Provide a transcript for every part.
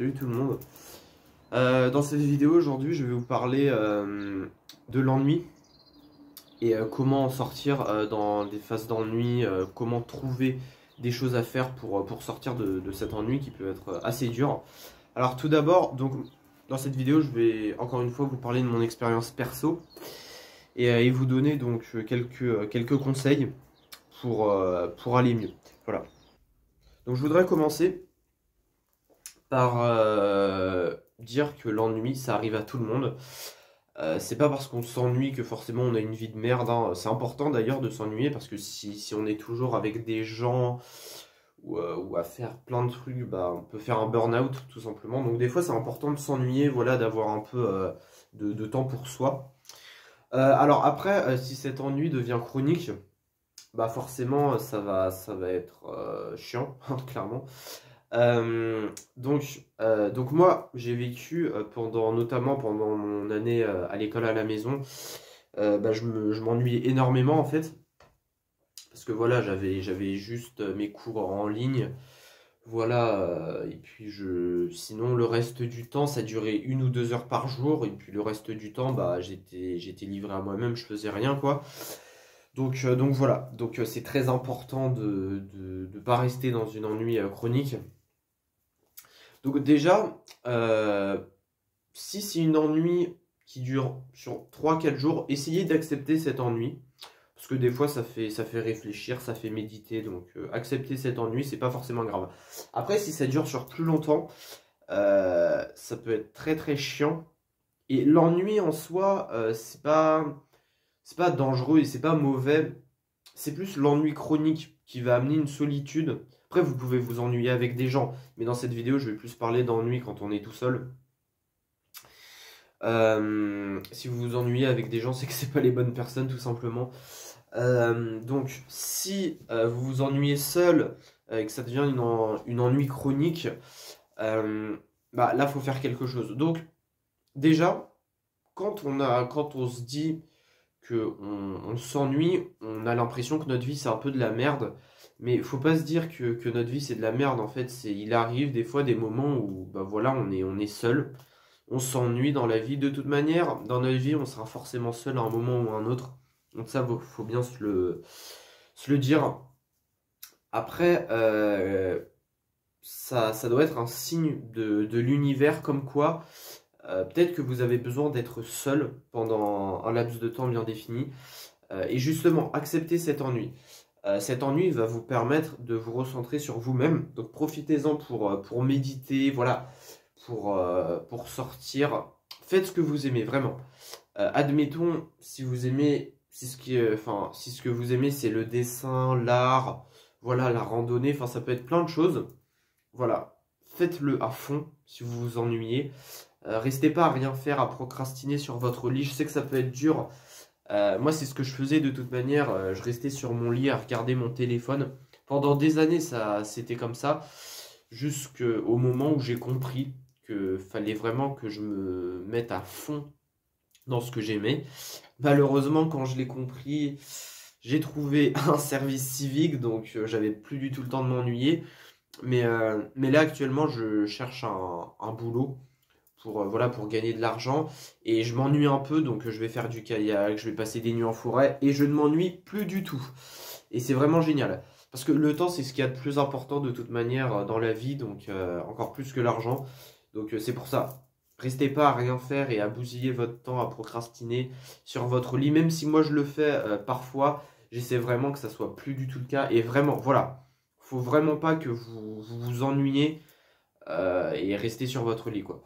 Salut tout le monde. Dans cette vidéo aujourd'hui, je vais vous parler de l'ennui et comment en sortir dans des phases d'ennui, comment trouver des choses à faire pour sortir de cet ennui qui peut être assez dur. Alors tout d'abord, donc dans cette vidéo, je vais encore une fois vous parler de mon expérience perso et vous donner donc quelques conseils pour aller mieux. Voilà. Donc je voudrais commencer par dire que l'ennui, ça arrive à tout le monde. C'est pas parce qu'on s'ennuie que forcément on a une vie de merde, hein. C'est important d'ailleurs de s'ennuyer parce que si on est toujours avec des gens ou à faire plein de trucs, bah, on peut faire un burn-out tout simplement. Donc des fois c'est important de s'ennuyer, voilà, d'avoir un peu de temps pour soi. Alors après, si cet ennui devient chronique, bah forcément ça va être chiant, clairement. Donc moi j'ai vécu notamment pendant mon année à l'école à la maison, bah, je m'ennuyais énormément en fait parce que voilà j'avais juste mes cours en ligne, voilà, et puis sinon le reste du temps ça durait 1 ou 2 heures par jour et puis le reste du temps bah j'étais livré à moi-même, je faisais rien quoi. Donc voilà, c'est très important de pas rester dans une ennui chronique. Donc déjà, si c'est une ennui qui dure sur 3 4 jours, essayez d'accepter cet ennui. Parce que des fois, ça fait réfléchir, ça fait méditer. Donc accepter cet ennui, c'est pas forcément grave. Après, si ça dure sur plus longtemps, ça peut être très très chiant. Et l'ennui en soi, c'est pas dangereux et c'est pas mauvais. C'est plus l'ennui chronique qui va amener une solitude. Après, vous pouvez vous ennuyer avec des gens, mais dans cette vidéo, je vais plus parler d'ennui quand on est tout seul. Si vous vous ennuyez avec des gens, c'est que c'est pas les bonnes personnes, tout simplement. Donc, si vous vous ennuyez seul et que ça devient une ennui chronique, bah là, faut faire quelque chose. Donc, déjà, quand on se dit on s'ennuie, on a l'impression que notre vie c'est un peu de la merde. Mais il faut pas se dire que notre vie c'est de la merde. En fait, il arrive des fois des moments où bah voilà, on est seul, on s'ennuie dans la vie. De toute manière, dans notre vie, on sera forcément seul à un moment ou à un autre. Donc ça, faut bien se le dire. Après, ça doit être un signe de l'univers comme quoi peut-être que vous avez besoin d'être seul pendant un laps de temps bien défini. Et justement, accepter cet ennui. Cet ennui va vous permettre de vous recentrer sur vous-même. Donc profitez-en pour méditer, voilà, pour sortir. Faites ce que vous aimez, vraiment. Admettons, si vous aimez, si ce que vous aimez, c'est le dessin, l'art, voilà, la randonnée, enfin, ça peut être plein de choses. Voilà, faites-le à fond si vous vous ennuyez. Restez pas à rien faire, à procrastiner sur votre lit. Je sais que ça peut être dur. Moi, c'est ce que je faisais de toute manière. Je restais sur mon lit à regarder mon téléphone. Pendant des années, c'était comme ça. Jusqu'au moment où j'ai compris que fallait vraiment que je me mette à fond dans ce que j'aimais. Malheureusement, quand je l'ai compris, j'ai trouvé un service civique, donc j'avais plus du tout le temps de m'ennuyer. Mais là, actuellement, je cherche un boulot voilà, pour gagner de l'argent. Et je m'ennuie un peu, donc je vais faire du kayak, je vais passer des nuits en forêt, et je ne m'ennuie plus du tout. Et c'est vraiment génial. Parce que le temps, c'est ce qu'il y a de plus important de toute manière dans la vie, donc encore plus que l'argent. Donc c'est pour ça. Restez pas à rien faire et à bousiller votre temps, à procrastiner sur votre lit. Même si moi je le fais parfois, j'essaie vraiment que ça soit plus du tout le cas. Et vraiment, voilà. Faut vraiment pas que vous ennuyez et restez sur votre lit, quoi.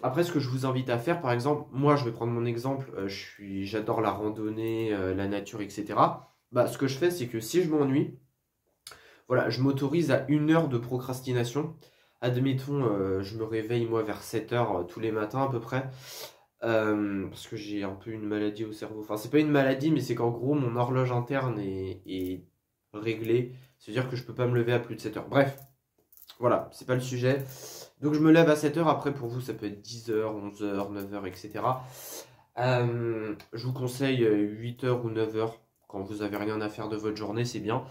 Après, ce que je vous invite à faire, par exemple, moi je vais prendre mon exemple, j'adore la randonnée, la nature, etc. Bah, ce que je fais, c'est que si je m'ennuie, voilà, je m'autorise à 1 heure de procrastination. Admettons, je me réveille moi vers 7 heures tous les matins à peu près, parce que j'ai un peu une maladie au cerveau. Enfin, c'est pas une maladie, mais c'est qu'en gros, mon horloge interne est réglée. C'est-à-dire que je peux pas me lever à plus de 7 heures. Bref, voilà, c'est pas le sujet. Donc je me lève à 7 heures, après pour vous ça peut être 10 heures, 11 heures, 9 heures, etc. Je vous conseille 8 heures ou 9 heures, quand vous avez rien à faire de votre journée, c'est bien.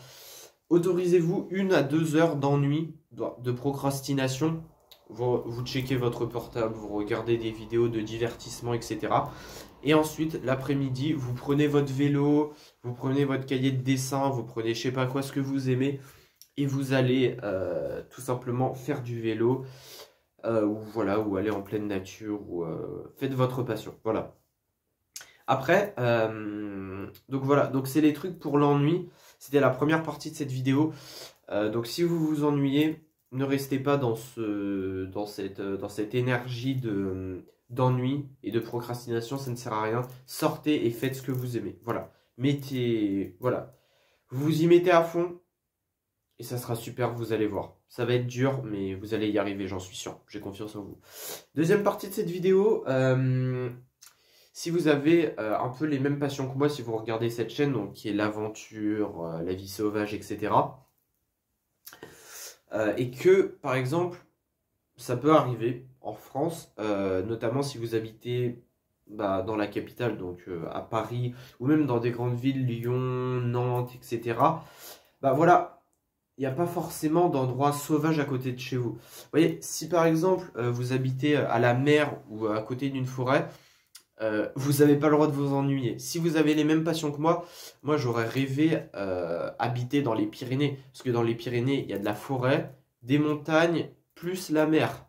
Autorisez-vous 1 à 2 heures d'ennui, de procrastination, vous checkez votre portable, vous regardez des vidéos de divertissement, etc. Et ensuite, l'après-midi, vous prenez votre vélo, vous prenez votre cahier de dessin, vous prenez je sais pas quoi, ce que vous aimez, et vous allez tout simplement faire du vélo, ou voilà, ou aller en pleine nature, ou faites votre passion. Voilà. Après, donc voilà, donc c'est les trucs pour l'ennui. C'était la première partie de cette vidéo. Donc si vous vous ennuyez, ne restez pas dans cette énergie d'ennui et de procrastination, ça ne sert à rien. Sortez et faites ce que vous aimez. Voilà. Voilà. Vous vous y mettez à fond et ça sera super, vous allez voir. Ça va être dur, mais vous allez y arriver, j'en suis sûr. J'ai confiance en vous. Deuxième partie de cette vidéo, si vous avez un peu les mêmes passions que moi, si vous regardez cette chaîne, donc qui est l'aventure, la vie sauvage, etc. Et que, par exemple, ça peut arriver en France, notamment si vous habitez dans la capitale, donc à Paris, ou même dans des grandes villes, Lyon, Nantes, etc. Bah voilà, il n'y a pas forcément d'endroits sauvages à côté de chez vous. Vous voyez, si par exemple vous habitez à la mer ou à côté d'une forêt, vous n'avez pas le droit de vous ennuyer. Si vous avez les mêmes passions que moi j'aurais rêvé habiter dans les Pyrénées. Parce que dans les Pyrénées, il y a de la forêt, des montagnes, plus la mer.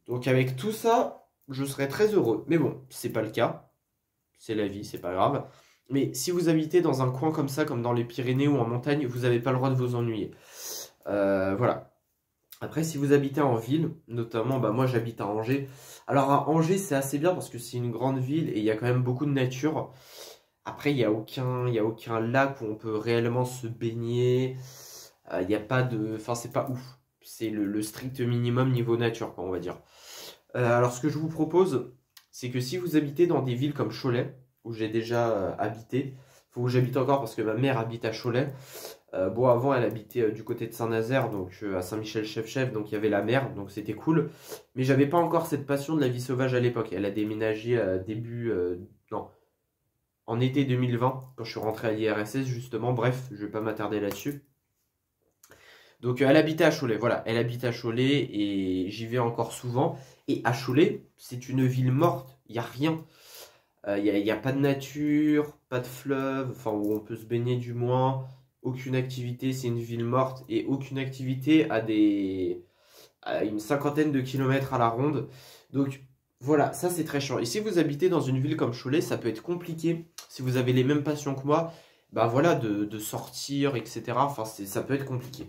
Donc avec tout ça, je serais très heureux. Mais bon, c'est pas le cas. C'est la vie, c'est pas grave. Mais si vous habitez dans un coin comme ça, comme dans les Pyrénées ou en montagne, vous n'avez pas le droit de vous ennuyer. Voilà. Après, si vous habitez en ville, notamment, moi j'habite à Angers. Alors à Angers, c'est assez bien parce que c'est une grande ville et il y a quand même beaucoup de nature. Après, il n'y a aucun lac où on peut réellement se baigner. Il n'y a pas de... Enfin, c'est pas ouf. C'est le strict minimum niveau nature, quoi, on va dire. Alors, ce que je vous propose, c'est que si vous habitez dans des villes comme Cholet, où j'ai déjà habité, faut que j'habite encore parce que ma mère habite à Cholet. Bon, avant, elle habitait du côté de Saint-Nazaire, donc à Saint-Michel-Chef-Chef, donc il y avait la mer, donc c'était cool. Mais j'avais pas encore cette passion de la vie sauvage à l'époque. Elle a déménagé non, en été 2020, quand je suis rentré à l'IRSS, justement. Bref, je vais pas m'attarder là-dessus. Donc elle habitait à Cholet, voilà, elle habite à Cholet et j'y vais encore souvent. Et à Cholet, c'est une ville morte, il n'y a rien. Il y a pas de nature, pas de fleuve, enfin où on peut se baigner du moins. Aucune activité, c'est une ville morte et aucune activité à une cinquantaine de kilomètres à la ronde. Donc voilà, ça c'est très chiant. Et si vous habitez dans une ville comme Cholet, ça peut être compliqué. Si vous avez les mêmes passions que moi, voilà, de sortir, etc. Enfin, ça peut être compliqué.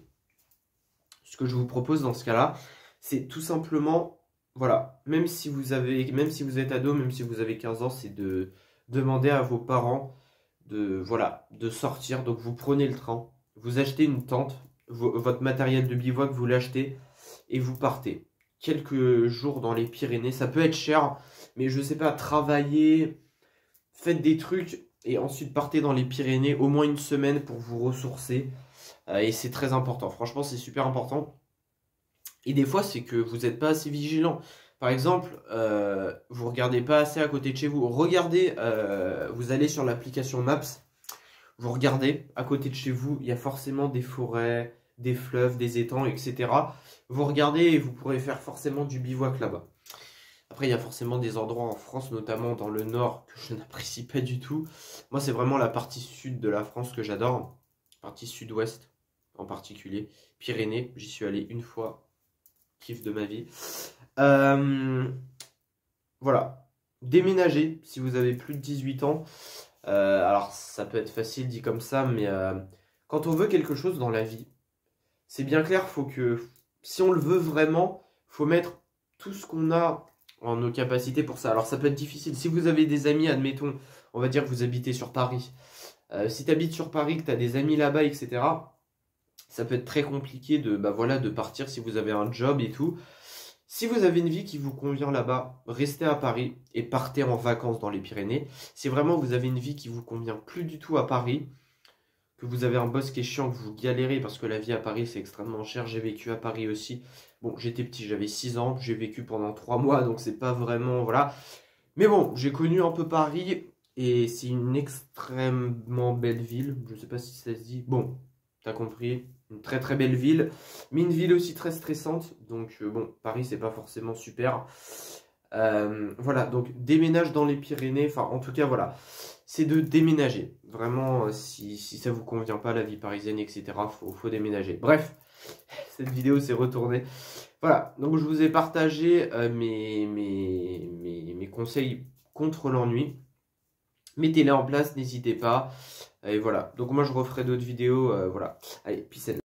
Ce que je vous propose dans ce cas-là, c'est tout simplement, voilà, même si vous êtes ado, même si vous avez 15 ans, c'est de demander à vos parents de sortir. Donc vous prenez le train, vous achetez une tente, votre matériel de bivouac, vous l'achetez et vous partez. Quelques jours dans les Pyrénées, ça peut être cher, mais je sais pas, travailler, faites des trucs et ensuite partez dans les Pyrénées au moins une semaine pour vous ressourcer. Et c'est très important, franchement c'est super important. Et des fois c'est que vous n'êtes pas assez vigilant. Par exemple, vous regardez pas assez à côté de chez vous. Regardez, vous allez sur l'application Maps, vous regardez à côté de chez vous, il y a forcément des forêts, des fleuves, des étangs, etc. Vous regardez et vous pourrez faire forcément du bivouac là-bas. Après, il y a forcément des endroits en France, notamment dans le nord, que je n'apprécie pas du tout. Moi, c'est vraiment la partie sud de la France que j'adore. Partie sud-ouest en particulier. Pyrénées, j'y suis allé une fois. Kiff de ma vie. Voilà. Déménager si vous avez plus de 18 ans. Alors, ça peut être facile dit comme ça, mais quand on veut quelque chose dans la vie, c'est bien clair, si on le veut vraiment, faut mettre tout ce qu'on a en nos capacités pour ça. Alors, ça peut être difficile. Si vous avez des amis, admettons, on va dire que vous habitez sur Paris. Si tu habites sur Paris, que tu as des amis là-bas, etc., ça peut être très compliqué de partir si vous avez un job et tout. Si vous avez une vie qui vous convient là-bas, restez à Paris et partez en vacances dans les Pyrénées. Si vraiment vous avez une vie qui vous convient plus du tout à Paris, que vous avez un boss qui est chiant, que vous galérez parce que la vie à Paris c'est extrêmement cher. J'ai vécu à Paris aussi. Bon, j'étais petit, j'avais 6 ans, j'ai vécu pendant 3 mois, donc c'est pas vraiment, voilà. Mais bon, j'ai connu un peu Paris et c'est une extrêmement belle ville. Je sais pas si ça se dit. Bon, t'as compris, une très très belle ville, mais une ville aussi très stressante. Donc bon, Paris c'est pas forcément super. Voilà, donc déménage dans les Pyrénées, enfin en tout cas voilà, c'est de déménager. Vraiment, si ça vous convient pas, la vie parisienne, etc., faut déménager. Bref, cette vidéo s'est retournée. Voilà, donc je vous ai partagé mes conseils contre l'ennui. Mettez-les en place, n'hésitez pas. Et voilà, donc moi je referai d'autres vidéos, voilà. Allez, peace and